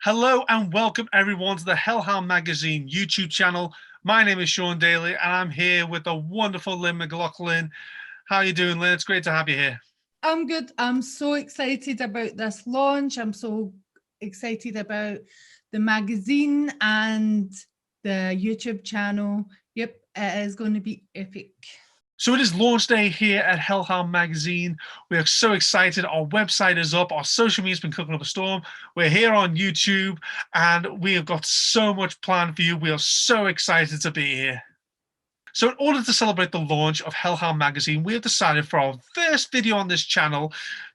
Hello and welcome everyone to the Hellhound Magazine YouTube channel. My name is Shaun, Daly, and I'm here with the wonderful Lynn McGlaughlin. How are you doing, Lynn? It's great to have you here. I'm good. I'm so excited about this launch. I'm so excited about the magazine and the YouTube channel. Yep, it is going to be epic. So it is launch day here at Hellhound Magazine. We are so excited. Our website is up. Our social media's been cooking up a storm. We're here on YouTube and we have got so much planned for you. We are so excited to be here. So in order to celebrate the launch of Hellhound Magazine, we have decided for our first video on this channel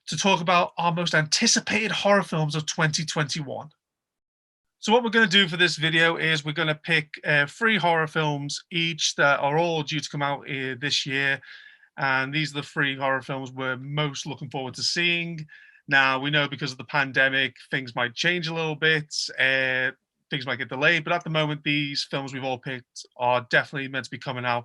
to talk about our most anticipated horror films of 2021. So what we're going to do for this video is we're going to pick 3 horror films each that are all due to come out this year. And these are the 3 horror films we're most looking forward to seeing. Now, we know because of the pandemic, things might change a little bit. Things might get delayed. But at the moment, these films we've all picked are definitely meant to be coming out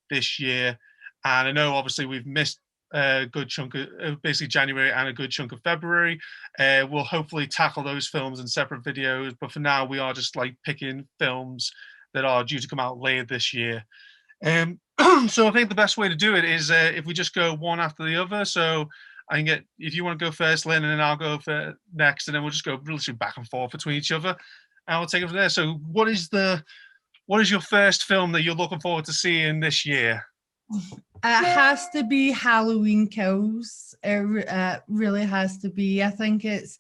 this year. And I know, obviously, we've missed a good chunk of basically January and a good chunk of February. We'll hopefully tackle those films in separate videos, but for now we are just like picking films that are due to come out later this year. So I think the best way to do it is if we just go one after the other. So I can get, if you want to go first, Lynn, and then I'll go for next, and then we'll just go literally back and forth between each other, and we'll take it from there. So what is your first film that you're looking forward to seeing this year? It has to be Halloween Kills. It really has to be. I think it's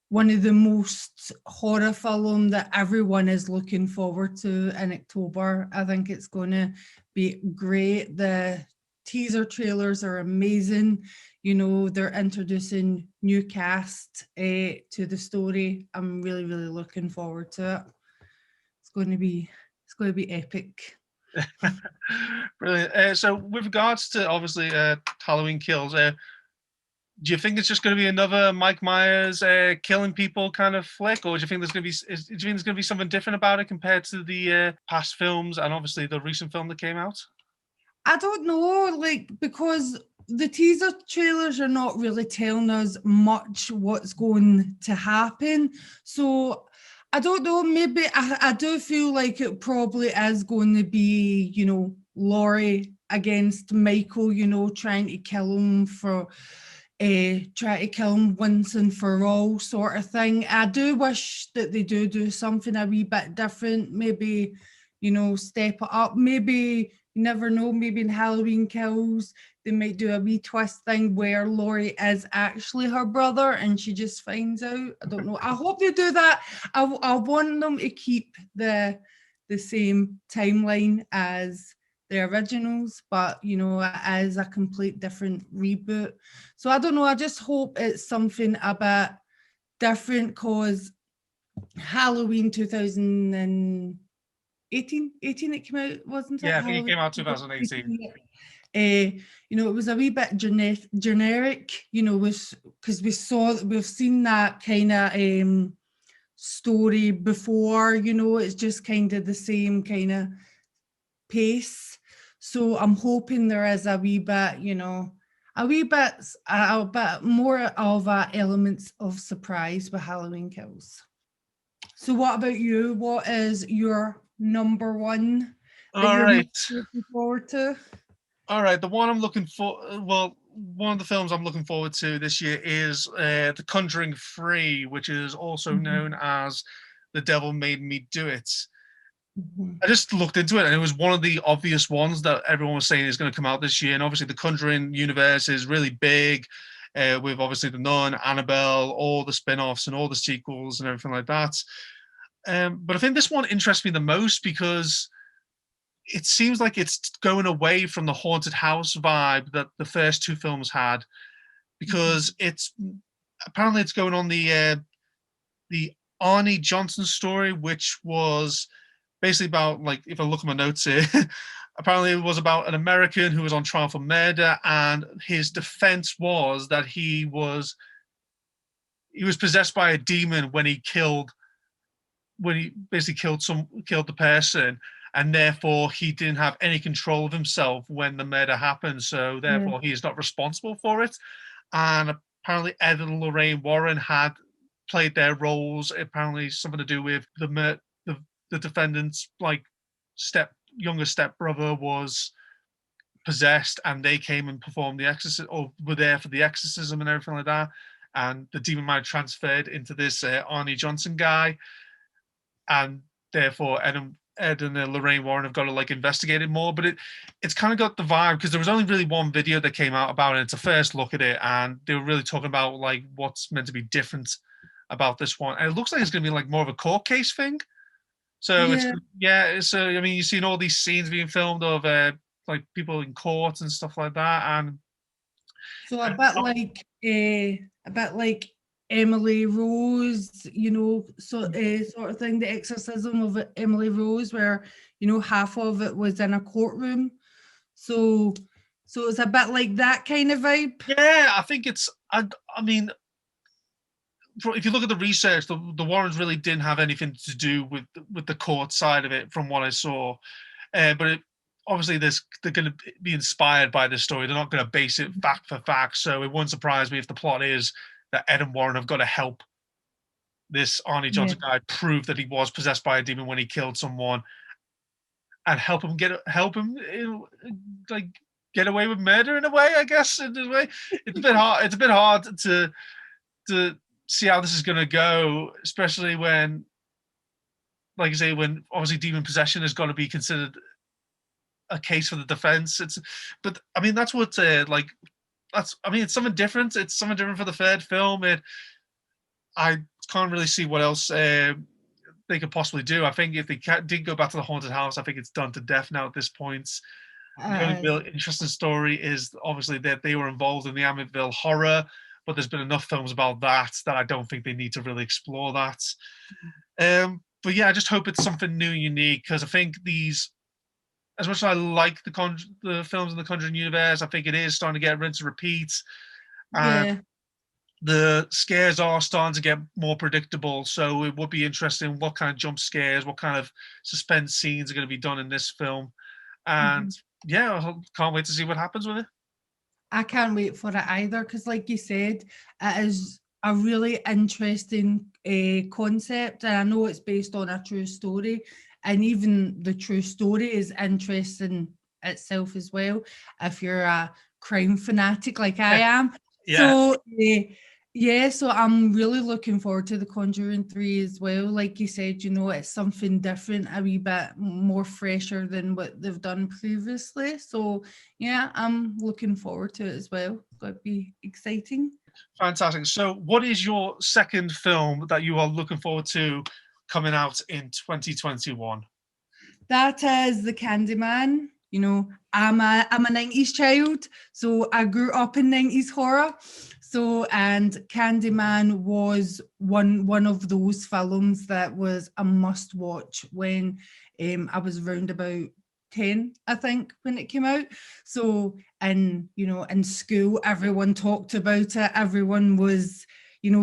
one of the most horror films that everyone is looking forward to in October. I think it's going to be great. The teaser trailers are amazing. You know, they're introducing new cast to the story. I'm really, really looking forward to it. It's going to be epic. Brilliant. So with regards to obviously Halloween Kills, do you think it's just going to be another Mike Myers killing people kind of flick, or do you think there's going to be something different about it compared to the past films and obviously the recent film that came out? I don't know, because the teaser trailers are not really telling us much what's going to happen. So I don't know, maybe I do feel like it probably is going to be, Laurie against Michael, trying to kill him once and for all sort of thing. I do wish that they do something a wee bit different, maybe, step it up. Maybe, you never know, maybe in Halloween Kills, they might do a wee twist thing where Laurie is actually her brother and she just finds out. I don't know. I hope they do that. I want them to keep the same timeline as the originals, but it is a complete different reboot. So I don't know. I just hope it's something a bit different, because Halloween 2018 it came out, wasn't it? Yeah, I think it came out 2018. It was a wee bit generic, because we've seen that kind of story before. It's just kind of the same kind of pace. So I'm hoping there is a wee bit, a bit more of elements of surprise with Halloween Kills. So what about you? What is your number one that you're looking forward to? All right, the one I'm looking for, one of the films I'm looking forward to this year is The Conjuring 3, which is also known as The Devil Made Me Do It. I just looked into it, and it was one of the obvious ones that everyone was saying is going to come out this year. And obviously, the Conjuring universe is really big, with obviously The Nun, Annabelle, all the spin-offs and all the sequels and everything like that. But I think this one interests me the most because it seems like it's going away from the haunted house vibe that the first 2 films had, because it's going on the Arnie Johnson story, which was basically about, like, if I look at my notes here, apparently it was about an American who was on trial for murder, and his defense was that he was possessed by a demon when he basically killed the person, and therefore he didn't have any control of himself when the murder happened, so therefore he is not responsible for it. And apparently Ed and Lorraine Warren had played their roles. Apparently, something to do with the defendant's like younger stepbrother was possessed, and they came and performed the exorcism, or were there for the exorcism and everything like that. And the demon might have transferred into this Arnie Johnson guy, and therefore Ed and Lorraine Warren have got to like investigate it more. But it's kind of got the vibe, because there was only really one video that came out about it. It's a first look at it, and they were really talking about like what's meant to be different about this one. And it looks like it's going to be like more of a court case thing. So so I mean, you've seen all these scenes being filmed of like people in court and stuff like that, and so a bit like Emily Rose, sort of thing, the exorcism of Emily Rose, where half of it was in a courtroom. So it's a bit like that kind of vibe. Yeah, I think it's. I mean, if you look at the research, the Warrens really didn't have anything to do with the court side of it, from what I saw. But obviously, they're going to be inspired by this story. They're not going to base it fact for fact. So it wouldn't surprise me if the plot is that Ed and Warren have got to help this Arnie Johnson guy prove that he was possessed by a demon when he killed someone, and help him get away with murder in a way. I guess in a way, it's a bit hard. It's a bit hard to see how this is going to go, especially when, like I say, when obviously demon possession has got to be considered a case for the defense. But I mean, that's what it's something different. It's something different for the third film. I can't really see what else they could possibly do. I think if they did go back to the haunted house, I think it's done to death now at this point. The only real interesting story is obviously that they were involved in the Amityville horror, but there's been enough films about that I don't think they need to really explore that. But yeah, I just hope it's something new and unique, because I think these, as much as I like the films in the Conjuring universe, I think it is starting to get rinse and repeat. And the scares are starting to get more predictable. So it would be interesting what kind of jump scares, what kind of suspense scenes are going to be done in this film. And yeah, I can't wait to see what happens with it. I can't wait for it either, because like you said, it is a really interesting concept, and I know it's based on a true story, and even the true story is interesting itself as well, if you're a crime fanatic like I am. So so I'm really looking forward to The Conjuring 3 as well. Like you said, it's something different, a wee bit more fresher than what they've done previously. So yeah, I'm looking forward to it as well. It's going to be exciting. Fantastic. So what is your second film that you are looking forward to coming out in 2021? That is The Candyman. I'm a 90s child, so I grew up in 90s horror. So, and Candyman was one of those films that was a must watch when I was around about 10, I think, when it came out. So, and in school, everyone talked about it. Everyone was,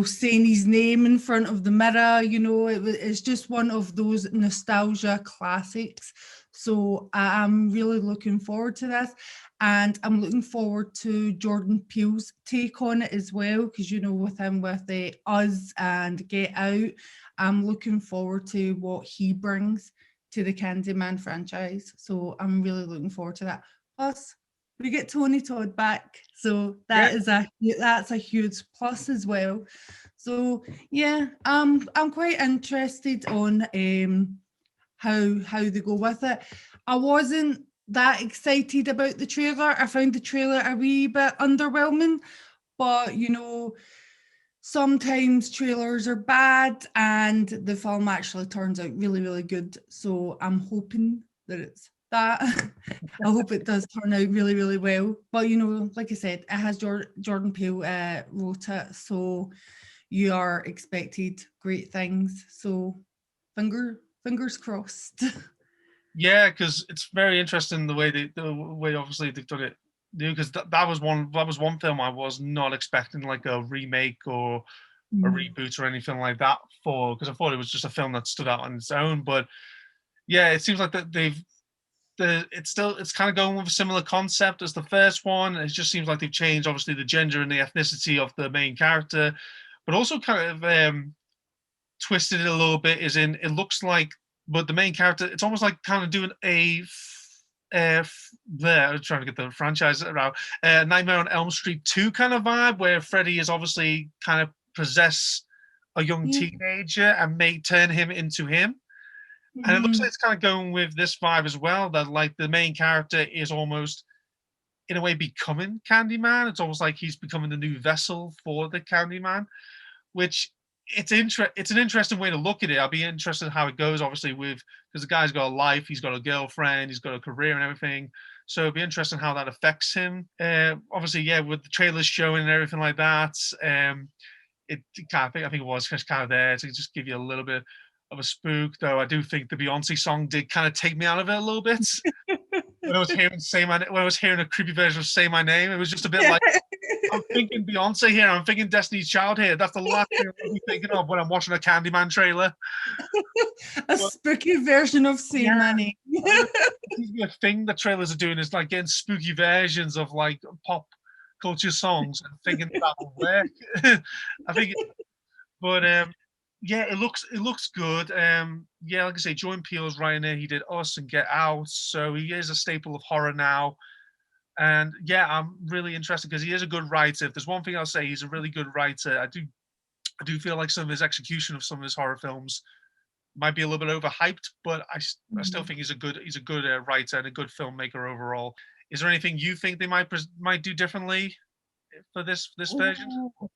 saying his name in front of the mirror. It's just one of those nostalgia classics. So I'm really looking forward to this. And I'm looking forward to Jordan Peele's take on it as well, because, with him with the Us and Get Out, I'm looking forward to what he brings to the Candyman franchise. So I'm really looking forward to that. Plus, we get Tony Todd back, so that's a huge plus as well. So yeah, I'm quite interested on how they go with it. I wasn't that excited about the trailer. I found the trailer a wee bit underwhelming, but sometimes trailers are bad and the film actually turns out really, really good. So I'm hoping that it's that. I hope it does turn out really, really well. But like I said, it has Jordan Peele wrote it, so you are expected great things. So fingers crossed. Yeah, because it's very interesting the way obviously they've done it. Because that was one film I was not expecting, like a remake or a reboot or anything like that for, because I thought it was just a film that stood out on its own. But yeah, it seems like that it's kind of going with a similar concept as the first one. It just seems like they've changed obviously the gender and the ethnicity of the main character, but also kind of twisted it a little bit. Is in it looks like, but the main character, it's almost like kind of doing there. I'm trying to get the franchise around. Nightmare on Elm Street 2 kind of vibe, where Freddy is obviously kind of possess a young Yeah. teenager and may turn him into him. And it looks like Mhm. it's kind of going with this vibe as well. That like the main character is almost in a way becoming Candyman. It's almost like he's becoming the new vessel for the Candyman, which it's an interesting way to look at it. I'll be interested in how it goes, obviously, with because the guy's got a life, he's got a girlfriend, he's got a career and everything. So it'll be interesting how that affects him. Obviously, yeah, with the trailers showing and everything like that, it kind of, I think it was just kind of there to just give you a little bit of a spook. Though I do think the Beyonce song did kind of take me out of it a little bit. When I was hearing when I was hearing a creepy version of "Say My Name," it was just a bit like I'm thinking Beyonce here. I'm thinking Destiny's Child here. That's the last thing I'm be thinking of when I'm watching a Candyman trailer. A But spooky version of Say yeah, My Name. I think it seems to be a thing that trailers are doing is like getting spooky versions of like pop culture songs and thinking that will work. I think, but yeah, it looks good. Yeah, like I say, Jordan Peele's writing it. He did Us and Get Out, so he is a staple of horror now. And yeah, I'm really interested because he is a good writer. If there's one thing I'll say, he's a really good writer. I do feel like some of his execution of some of his horror films might be a little bit overhyped, but I still Mhm. think he's a good writer and a good filmmaker overall. Is there anything you think they might do differently for this version? Oh,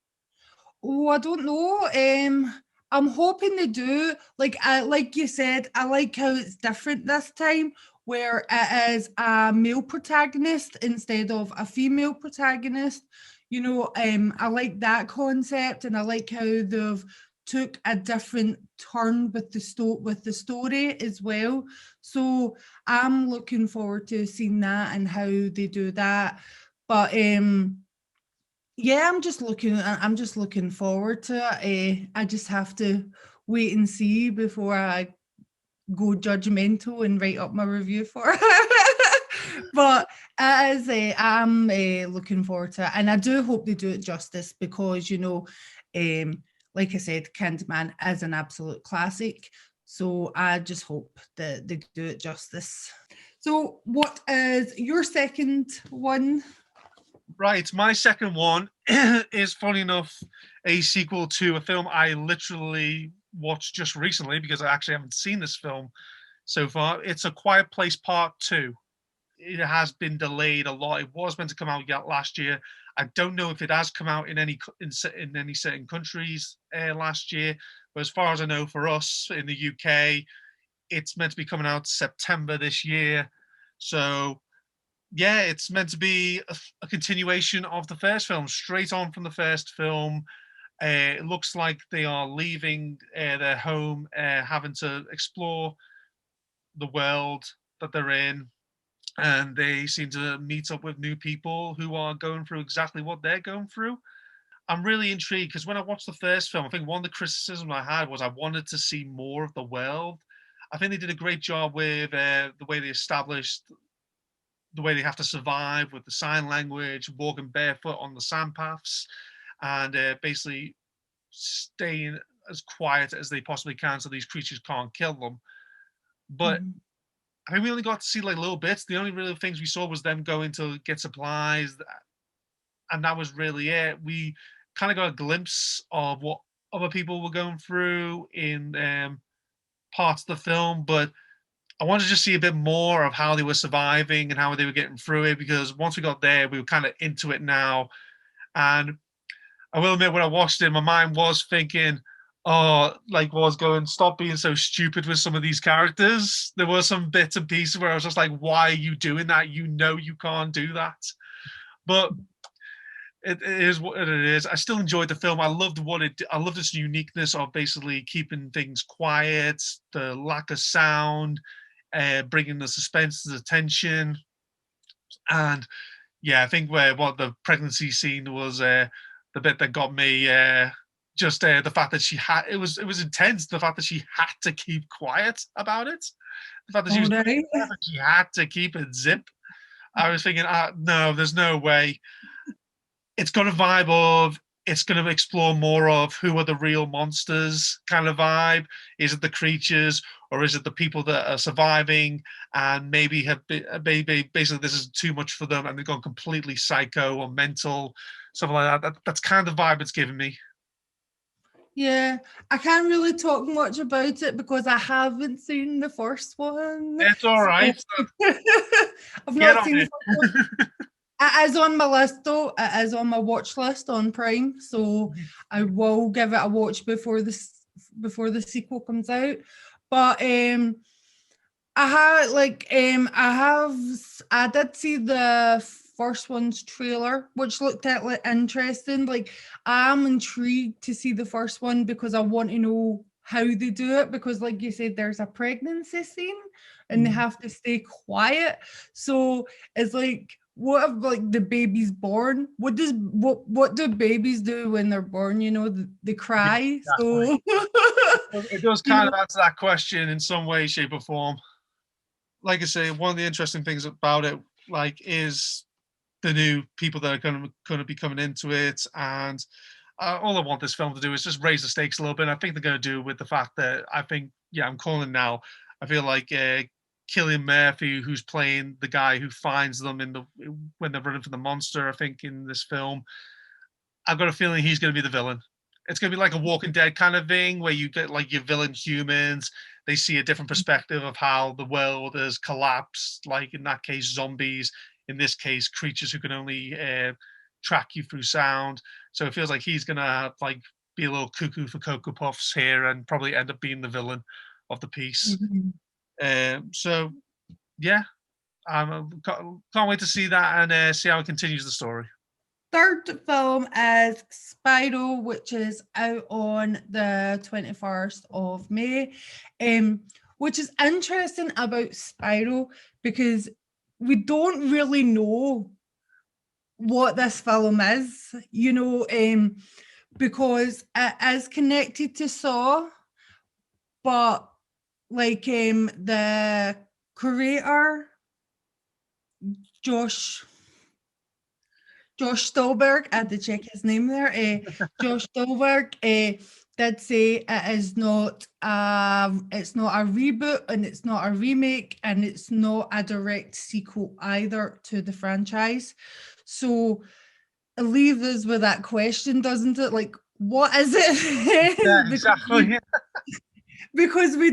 oh, I don't know. I'm hoping they do. Like you said, I like how it's different this time, where it is a male protagonist instead of a female protagonist. I like that concept, and I like how they've took a different turn with the story as well. So I'm looking forward to seeing that and how they do that. But yeah, I'm just looking forward to it. I just have to wait and see before I go judgmental and write up my review for it. But as I'm looking forward to it, and I do hope they do it justice because like I said, Candyman is an absolute classic. So I just hope that they do it justice. So, what is your second one? Right, my second one is funny enough a sequel to a film I literally watched just recently because I actually haven't seen this film so far. It's A Quiet Place Part 2. It has been delayed a lot. It was meant to come out yet last year. I don't know if it has come out in in any certain countries last year, but as far as I know, for us in the UK, it's meant to be coming out September this year. So yeah, it's meant to be a continuation of the first film, straight on from the first film. It looks like they are leaving their home, having to explore the world that they're in, and they seem to meet up with new people who are going through exactly what they're going through. I'm really intrigued because when I watched the first film, I think one of the criticisms I had was I wanted to see more of the world. I think they did a great job with the way they established the way they have to survive with the sign language, walking barefoot on the sandpaths, and basically staying as quiet as they possibly can so these creatures can't kill them. But Mhm. I think we only got to see like little bits. The only real things we saw was them going to get supplies, and that was really it. We kind of got a glimpse of what other people were going through in parts of the film, but I wanted to just see a bit more of how they were surviving and how they were getting through it because once we got there, we were kind of into it now. And I will admit, when I watched it, my mind was thinking, oh, like was going, stop being so stupid with some of these characters. There were some bits and pieces where I was just like, why are you doing that? You know you can't do that. But it is what it is. I still enjoyed the film. I loved its uniqueness of basically keeping things quiet, the lack of sound, bringing the suspense to the tension. And yeah, I think where what the pregnancy scene was the bit that got me. Just the fact that it was intense. The fact that she had to keep quiet about it. The fact that she All was right. there, but she had to keep it zip. I was thinking, no, there's no way. It's got a vibe of it's going to explore more of who are the real monsters kind of vibe. Is it the creatures, or is it the people that are surviving and maybe have been, maybe basically this is too much for them and they've gone completely psycho or mental, something like that. That's kind of the vibe it's giving me. Yeah, I can't really talk much about it because I haven't seen the first one. It's all So right. I've Get not on seen the it. first one. It is on my list though. It is on my watch list on Prime, so I will give it a watch before the sequel comes out. But I did see the first one's trailer, which looked at like interesting. Like I'm intrigued to see the first one because I want to know how they do it, because like you said, there's a pregnancy scene and they have to stay quiet. So it's like, what if like the baby's born? What do babies do when they're born? You know, they cry. Exactly. So It does you kind know, of answer that question in some way, shape, or form. Like I say, one of the interesting things about it, like, is the new people that are going to be coming into it, and all I want this film to do is just raise the stakes a little bit. I think they're going to do with the fact that I think, yeah, I'm calling now. I feel like Cillian Murphy, who's playing the guy who finds them when they're running from the monster, I think in this film, I've got a feeling he's going to be the villain. It's going to be like a Walking Dead kind of thing where you get like your villain humans. They see a different perspective of how the world has collapsed. Like in that case, zombies. In this case, creatures who can only track you through sound. So it feels like he's going to like be a little cuckoo for Cocoa Puffs here and probably end up being the villain of the piece. mhm. So yeah, can't wait to see that and see how it continues the story. Third film is Spiral, which is out on the 21st of May. Which is interesting about Spiral because we don't really know what this film is, because it is connected to Saw, but like the creator, Josh Josh Stolberg, I had to check his name there. Josh Stolberg did say it's not a reboot and it's not a remake and it's not a direct sequel either to the franchise. So it leaves us with that question, doesn't it? Like, what is Yeah, it? exactly. because we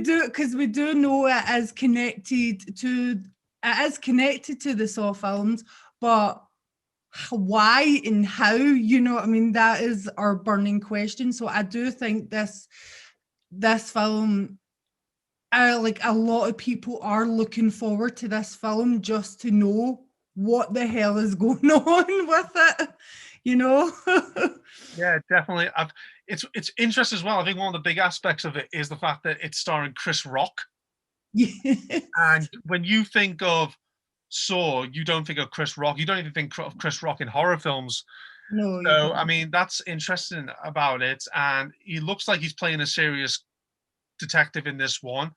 do know it is connected to the Saw films, but why and how, that is our burning question. So I do think this film, like a lot of people are looking forward to this film just to know what the hell is going on with it, you know. Yeah, definitely. It's interesting as well. I think one of the big aspects of it is the fact that it's starring Chris Rock. Yes. And when you think of Saw, you don't think of Chris Rock. You don't even think of Chris Rock in horror films. No, you So, I don't. mean, that's interesting about it. And he looks like he's playing a serious detective in this one,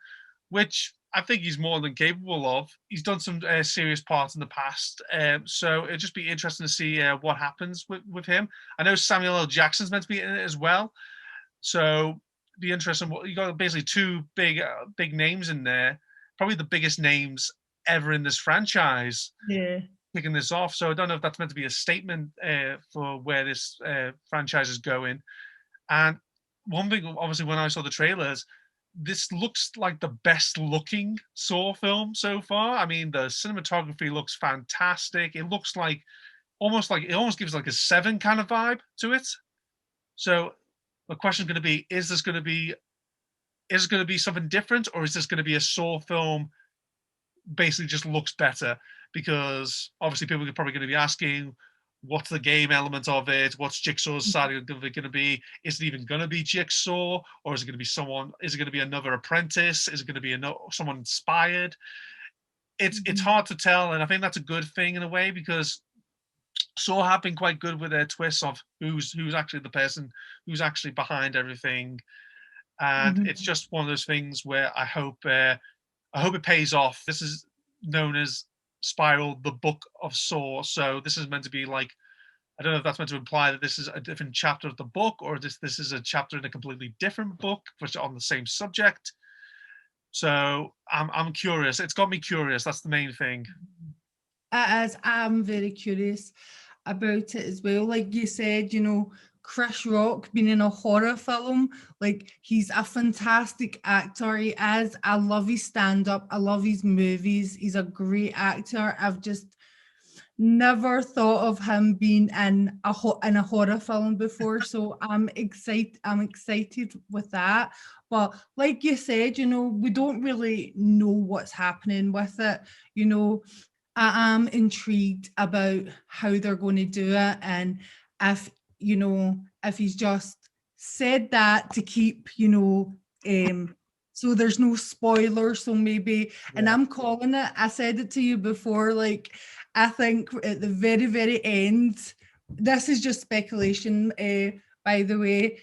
which I think he's more than capable of. He's done some serious parts in the past. So it'd just be interesting to see what happens with him. I know Samuel L. Jackson's meant to be in it as well. So it'd be interesting. You got basically two big names in there, probably the biggest names ever in this franchise, Yeah. kicking this off. So I don't know if that's meant to be a statement for where this franchise is going. And one thing, obviously, when I saw the trailers, this looks like the best looking Saw film so far. I mean, the cinematography looks fantastic. It looks like it almost gives like a 7 kind of vibe to it. So the question is going to be: is it going to be something different, or is this going to be a Saw film? Basically, just looks better because obviously people are probably going to be asking, what's the game element of it? What's Jigsaw's side of it going to be? Is it even going to be Jigsaw, or is it going to be someone? Is it going to be another apprentice? Is it going to be someone inspired? It's hard to tell, and I think that's a good thing in a way because Saw have been quite good with their twists of who's actually the person who's actually behind everything, and Mhm. it's just one of those things where I hope it pays off. This is known as Spiral, the Book of Saw. So this is meant to be like I don't know if that's meant to imply that this is a different chapter of the book, or this is a chapter in a completely different book, which on the same subject. So I'm curious. It's got me curious. That's the main thing. As I'm very curious about it as well. Like you said, you know, Chris Rock being in a horror film, like he's a fantastic actor. He is. I love his stand-up. I love his movies. He's a great actor. I've just never thought of him being in a horror film before, so I'm excited with that. But like you said, you know, we don't really know what's happening with it. You know, I am intrigued about how they're going to do it, and if, you know, if he's just said that to keep, you know, so there's no spoilers. So maybe, and I'm calling it, I said it to you before, like I think at the very, very end, this is just speculation, by the way.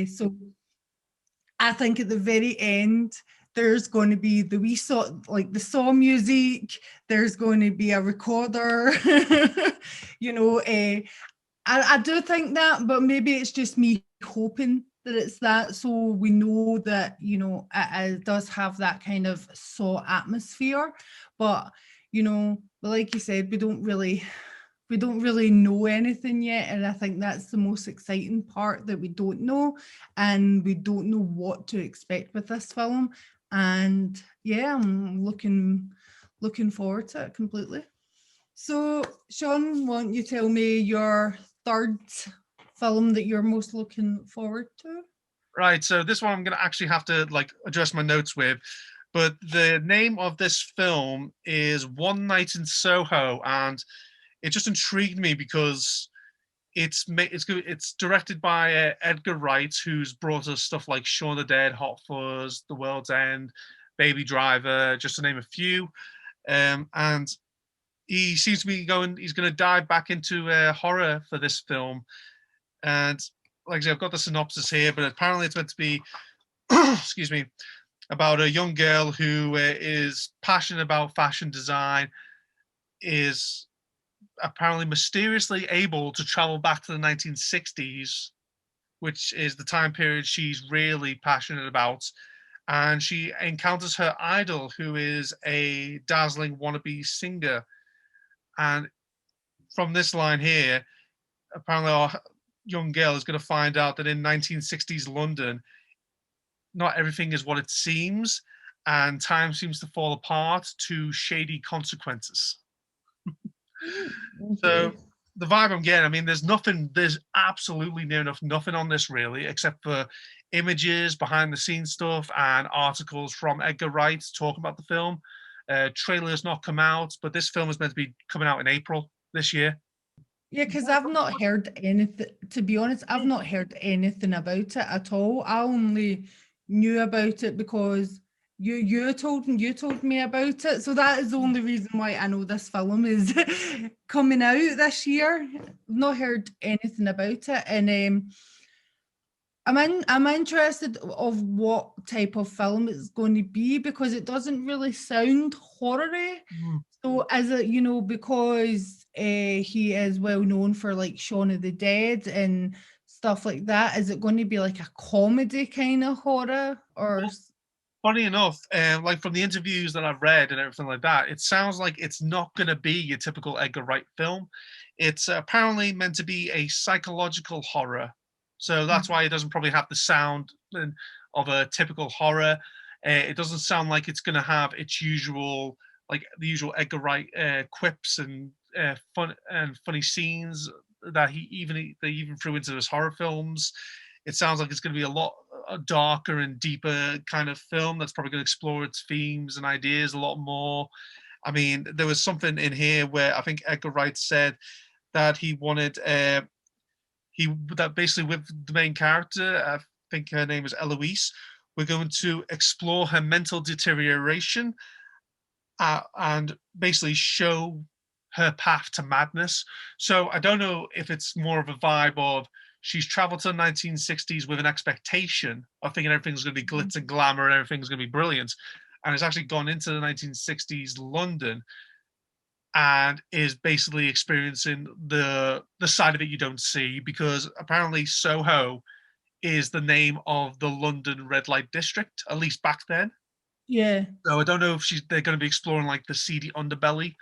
So I think at the very end, there's going to be the wee saw, like the saw music. There's going to be a recorder. You know, I do think that, but maybe it's just me hoping that it's that, so we know that, you know, it does have that kind of saw atmosphere. But you know, like you said, we don't really know anything yet, and I think that's the most exciting part, that we don't know, and we don't know what to expect with this film. And yeah, I'm looking forward to it completely. So Shaun, why don't you tell me your third film that you're most looking forward to? Right. So this one I'm going to actually have to like adjust my notes with, but the name of this film is One Night in Soho, and it just intrigued me because it's directed by Edgar Wright, who's brought us stuff like Shaun the Dead, Hot Fuzz, The World's End, Baby Driver, just to name a few. And he seems to be he's going to dive back into horror for this film. And like I said, I've got the synopsis here, but apparently it's meant to be, excuse me, about a young girl who is passionate about fashion design, is apparently mysteriously able to travel back to the 1960s, which is the time period she's really passionate about. And she encounters her idol, who is a dazzling wannabe singer. And from this line here, apparently our young girl is going to find out that in 1960s London, not everything is what it seems, and time seems to fall apart to shady consequences. So Okay. the vibe I'm getting, I mean, there's absolutely near enough nothing on this really, except for images, behind the scenes stuff, and articles from Edgar Wright talking about the film. Trailer has not come out, but this film is meant to be coming out in April this year. Yeah, because I've not heard anything, to be honest, I've not heard anything about it at all. I only knew about it because you told me about it. So that is the only reason why I know this film is coming out this year. I've not heard anything about it. And I'm interested of what type of film it's going to be, because it doesn't really sound horror-y. Mm. So is it, you know, because he is well known for like Shaun of the Dead and stuff like that, is it going to be like a comedy kind of horror, or Funny enough, like from the interviews that I've read and everything like that, it sounds like it's not going to be your typical Edgar Wright film. It's apparently meant to be a psychological horror, so that's why it doesn't probably have the sound of a typical horror. It doesn't sound like it's going to have its usual, like the usual Edgar Wright quips and funny scenes that they even threw into his horror films. It sounds like it's going to be a lot darker and deeper kind of film that's probably going to explore its themes and ideas a lot more. I mean, there was something in here where I think Edgar Wright said that he wanted that basically with the main character, I think her name is Eloise, we're going to explore her mental deterioration and basically show her path to madness. So I don't know if it's more of a vibe of she's traveled to the 1960s with an expectation of thinking everything's going to be glitz and glamour and everything's going to be brilliant, and it's actually gone into the 1960s London and is basically experiencing the side of it you don't see, because apparently Soho is the name of the London red light district, at least back then. Yeah. So I don't know if they're going to be exploring like the seedy underbelly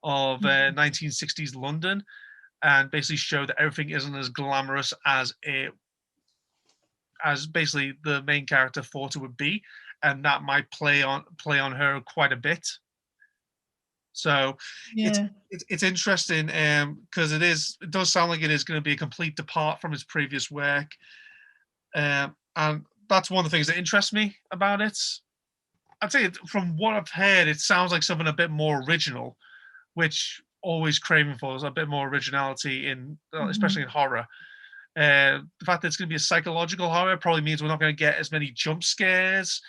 of Mhm. 1960s London, and basically show that everything isn't as glamorous as basically the main character thought it would be, and that might play on her quite a bit. So it's Yeah. it's interesting, because it does sound like it is going to be a complete depart from his previous work, and that's one of the things that interests me about it. I'd say from what I've heard, it sounds like something a bit more original, which always craving for is a bit more originality in, especially Mhm. in horror. The fact that it's going to be a psychological horror probably means we're not going to get as many jump scares.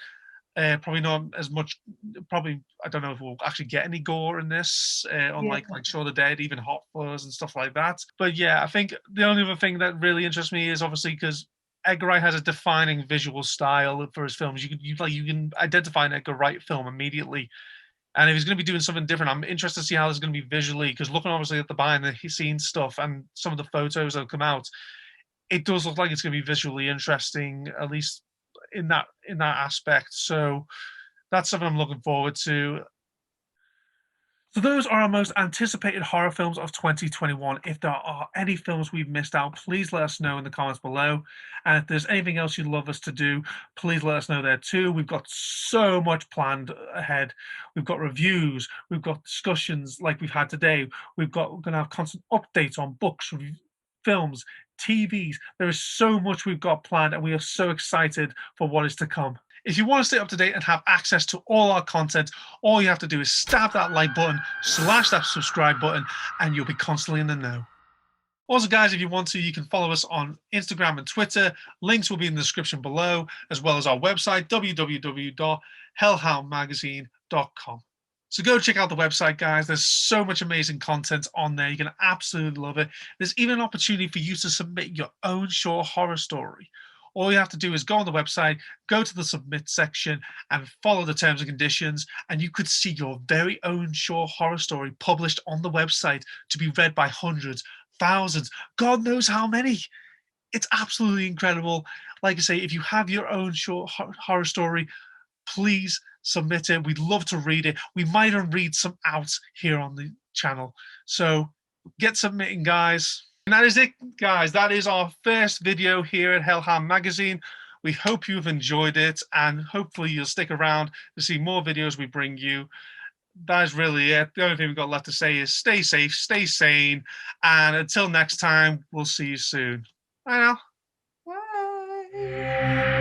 Probably not as much. Probably I don't know if we'll actually get any gore in this, Yeah. unlike like Shaun of the Dead, even Hot Fuzz and stuff like that. But yeah, I think the only other thing that really interests me is obviously because Edgar Wright has a defining visual style for his films. You can identify an Edgar Wright film immediately. And if he's going to be doing something different, I'm interested to see how this is going to be visually. Because looking obviously at the behind the scenes stuff and some of the photos that have come out, it does look like it's going to be visually interesting, at least in that aspect. So that's something I'm looking forward to. So those are our most anticipated horror films of 2021. If there are any films we've missed out, please let us know in the comments below. And if there's anything else you'd love us to do, please let us know there too. We've got so much planned ahead. We've got reviews, we've got discussions like we've had today. We're going to have constant updates on books, films, TVs. There is so much we've got planned, and we are so excited for what is to come. If you want to stay up to date and have access to all our content, all you have to do is stab that like button, slash that subscribe button, and you'll be constantly in the know. Also, guys, if you want to, you can follow us on Instagram and Twitter. Links will be in the description below, as well as our website, www.hellhoundmagazine.com. So go check out the website, guys. There's so much amazing content on there. You're going to absolutely love it. There's even an opportunity for you to submit your own short horror story. All you have to do is go on the website, go to the submit section, and follow the terms and conditions, and you could see your very own short horror story published on the website to be read by hundreds, thousands, God knows how many. It's absolutely incredible. Like I say, if you have your own short horror story, please submit it. We'd love to read it. We might even read some out here on the channel. So get submitting, guys. And that is it, guys. That is our first video here at Hellhound Magazine. We hope you've enjoyed it, and hopefully you'll stick around to see more videos we bring you. That is really it. The only thing we've got left to say is stay safe, stay sane, and until next time, we'll see you soon. Bye now. Bye.